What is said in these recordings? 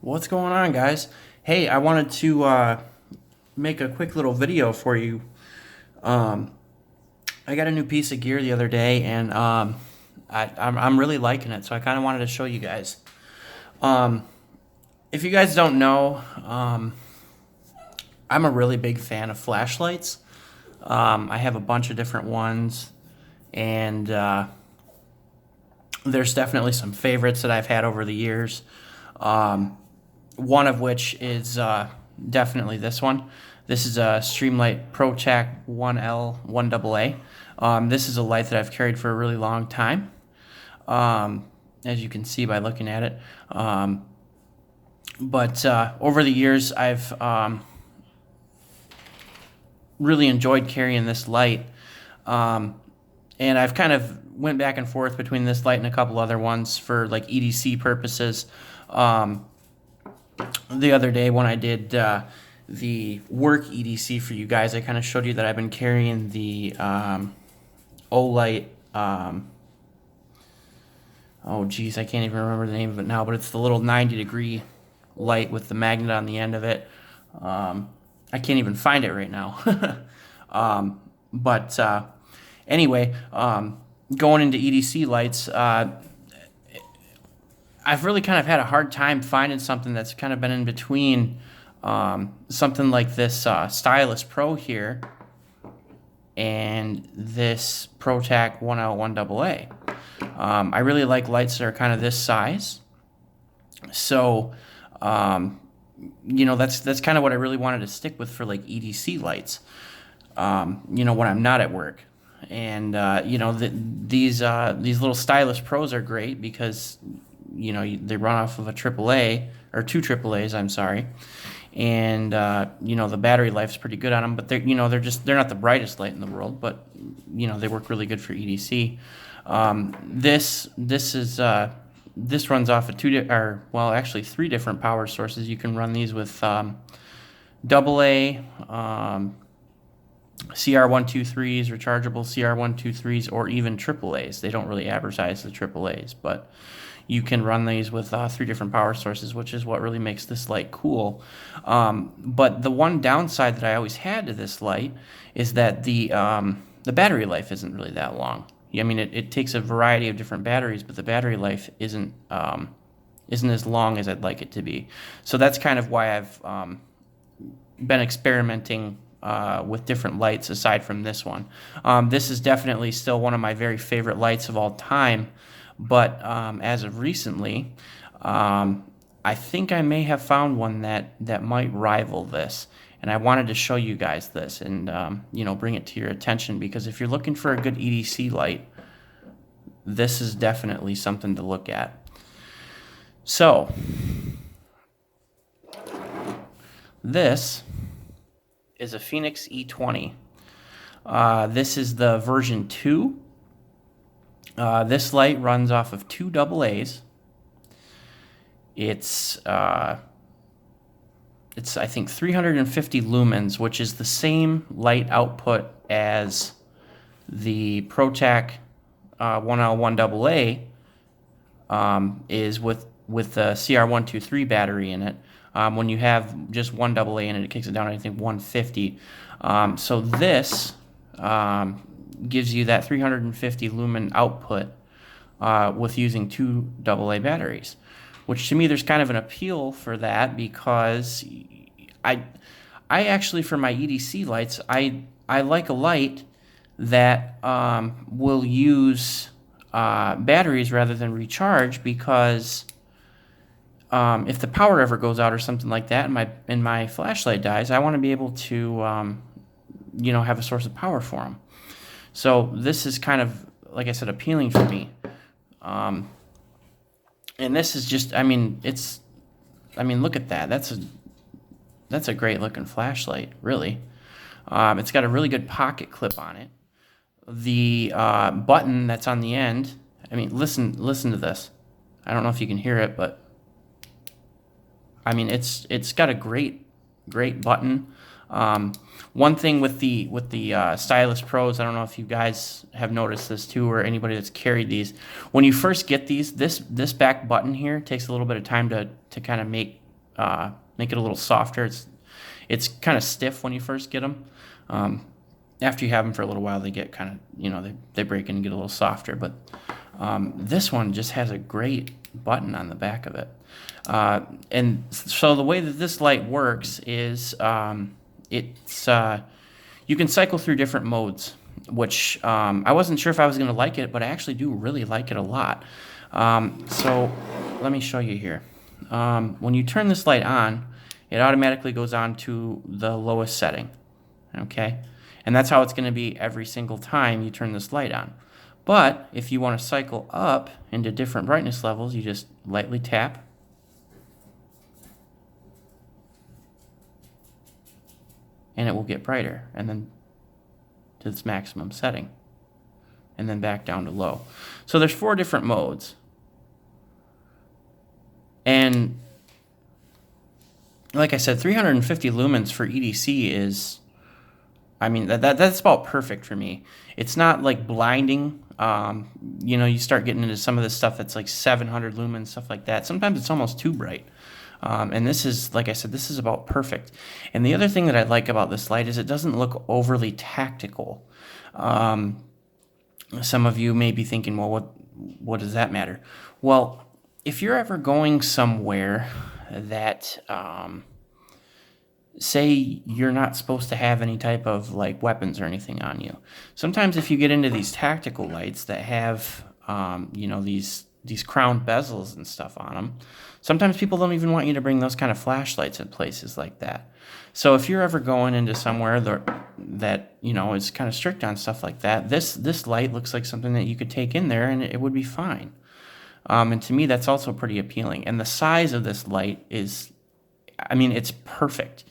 What's going on, guys? Hey, I wanted to make a quick little video for you. Um, I got a new piece of gear the other day, and I'm really liking it, so I kind of wanted to show you guys. Um, if you guys don't know, I'm a really big fan of flashlights. I have a bunch of different ones, and there's definitely some favorites that I've had over the years. One of which is definitely this one. This is a Streamlight ProTac 1L 1AA. This is a light that I've carried for a really long time, as you can see by looking at it. But over the years, I've really enjoyed carrying this light. And I've kind of went back and forth between this light and a couple other ones for like EDC purposes. The other day when I did the work EDC for you guys, I kind of showed you that I've been carrying the Olight. Oh geez, I can't even remember the name of it now, but it's the little 90-degree light with the magnet on the end of it. I can't even find it right now. But anyway, going into EDC lights, I've really kind of had a hard time finding something that's kind of been in between something like this Stylus Pro here and this ProTac 1L 1AA. I really like lights that are kind of this size. So, that's kind of what I really wanted to stick with for like EDC lights, when I'm not at work. And, these little Stylus Pros are great because they run off of a AAA or two AAAs, I'm sorry, and the battery life's pretty good on them. But they're not the brightest light in the world, but they work really good for EDC. This runs off of three different power sources. You can run these with AA, CR123s, rechargeable CR123s, or even AAAs. They don't really advertise the AAAs, but you can run these with three different power sources, which is what really makes this light cool. But the one downside that I always had to this light is that the battery life isn't really that long. I mean, it takes a variety of different batteries, but the battery life isn't as long as I'd like it to be. So that's kind of why I've been experimenting with different lights aside from this one. This is definitely still one of my very favorite lights of all time. But as of recently, I think I may have found one that might rival this. And I wanted to show you guys this and, bring it to your attention, because if you're looking for a good EDC light, this is definitely something to look at. So, this is a Fenix E20. This is the version 2. This light runs off of two AA's. It's I think 350 lumens, which is the same light output as the ProTac 1L 1AA is with the CR123 battery in it. When you have just one AA in it, it kicks it down to, I think, 150. So this gives you that 350 lumen output with using two AA batteries, which to me there's kind of an appeal for that, because I actually, for my EDC lights, I like a light that will use batteries rather than recharge, because if the power ever goes out or something like that and my flashlight dies, I want to be able to have a source of power for them. So this is kind of, like I said, appealing for me. And this is just, look at that. That's a great looking flashlight, really. It's got a really good pocket clip on it. The button that's on the end, listen to this. I don't know if you can hear it, but it's got a great button. One thing with the Stylus Pros, I don't know if you guys have noticed this too, or anybody that's carried these. When you first get these, this back button here takes a little bit of time to kind of make make it a little softer. It's kind of stiff when you first get them. After you have them for a little while, they get kind of, they break in and get a little softer. But this one just has a great button on the back of it. And so the way that this light works is you can cycle through different modes, which I wasn't sure if I was going to like it, but I actually do really like it a lot. So let me show you here. When you turn this light on, it automatically goes on to the lowest setting, okay? And that's how it's going to be every single time you turn this light on. But if you want to cycle up into different brightness levels, you just lightly tap. And it will get brighter, and then to its maximum setting, and then back down to low. So there's 4 different modes. And like I said, 350 lumens for EDC is, I mean, that's about perfect for me. It's not like blinding. You start getting into some of this stuff that's like 700 lumens, stuff like that. Sometimes it's almost too bright. And this is, like I said, this is about perfect. And the other thing that I like about this light is it doesn't look overly tactical. Some of you may be thinking, well, what does that matter? Well, if you're ever going somewhere that, say you're not supposed to have any type of like weapons or anything on you. Sometimes if you get into these tactical lights that have, these crown bezels and stuff on them, sometimes people don't even want you to bring those kind of flashlights in places like that. So if you're ever going into somewhere that is kind of strict on stuff like that, this light looks like something that you could take in there and it would be fine. And to me, that's also pretty appealing. And the size of this light is, it's perfect.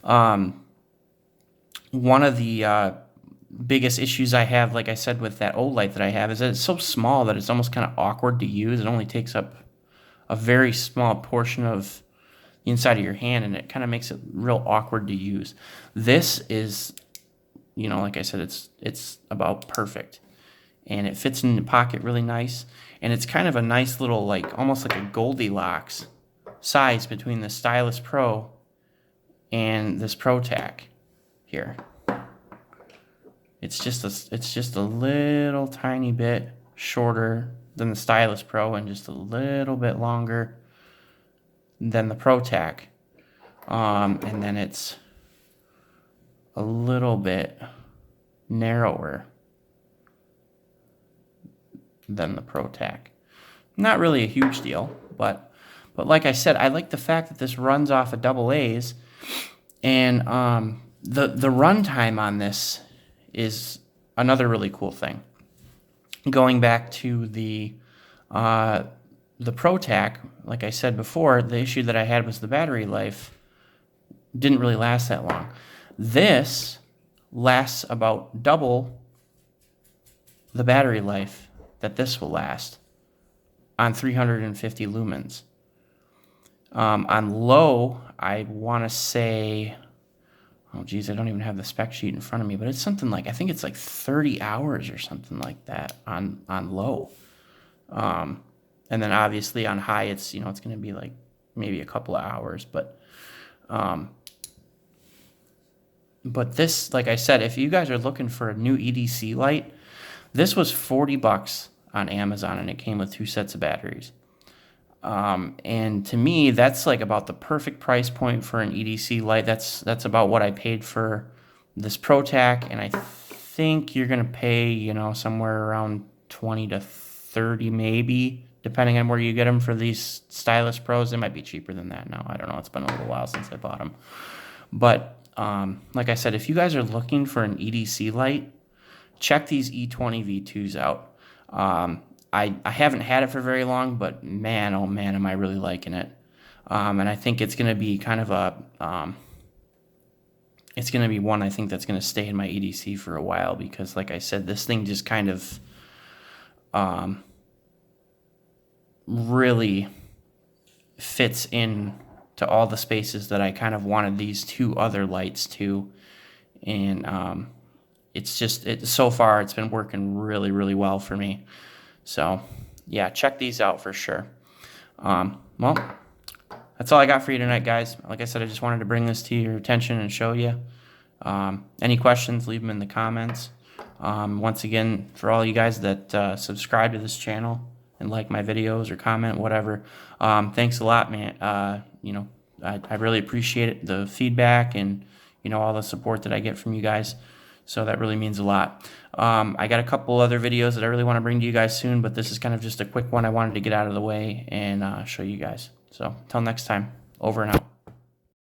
One of the biggest issues I have, like I said, with that old light that I have is that it's so small that it's almost kind of awkward to use. It only takes up a very small portion of the inside of your hand, and it kind of makes it real awkward to use. This is, like I said, it's about perfect. And it fits in the pocket really nice. And it's kind of a nice little, almost like a Goldilocks size between the Stylus Pro and this Pro Tac here. It's just a little tiny bit shorter than the Stylus Pro and just a little bit longer than the Pro Tac. And then it's a little bit narrower than the Pro Tac. Not really a huge deal, but like I said, I like the fact that this runs off of AA's, and the runtime on this is another really cool thing. Going back to the Pro Tac, like I said before, the issue that I had was the battery life didn't really last that long. This lasts about double the battery life that this will last on 350 lumens. On low, I want to say, oh geez, I don't even have the spec sheet in front of me, but it's something like, I think it's like 30 hours or something like that on low. And then obviously on high, it's, it's going to be like maybe a couple of hours, but this, like I said, if you guys are looking for a new EDC light, this was $40 on Amazon, and it came with 2 sets of batteries. And to me, that's like about the perfect price point for an EDC light. That's about what I paid for this Pro Tac, and I think you're gonna pay, somewhere around 20 to 30 maybe, depending on where you get them for these Stylus Pros. They might be cheaper than that now. I don't know. It's been a little while since I bought them. But like I said, if you guys are looking for an EDC light, check these E20 V2s out. I haven't had it for very long, but man, oh man, am I really liking it. And I think it's going to be kind of it's going to be one I think that's going to stay in my EDC for a while, because like I said, this thing just kind of really fits in to all the spaces that I kind of wanted these 2 other lights to. And so far it's been working really, really well for me. So yeah, check these out for sure. Well, that's that's all I got for you tonight, guys. Like I said, I just wanted to bring this to your attention and show you. Any questions, leave them in the comments. Once again, for all you guys that subscribe to this channel and like my videos or comment, whatever, thanks a lot, man. You know, I really appreciate it, the feedback and, you know, all the support that I get from you guys. So that really means a lot. I got a couple other videos that I really want to bring to you guys soon, but this is kind of just a quick one I wanted to get out of the way and show you guys. So until next time, over and out.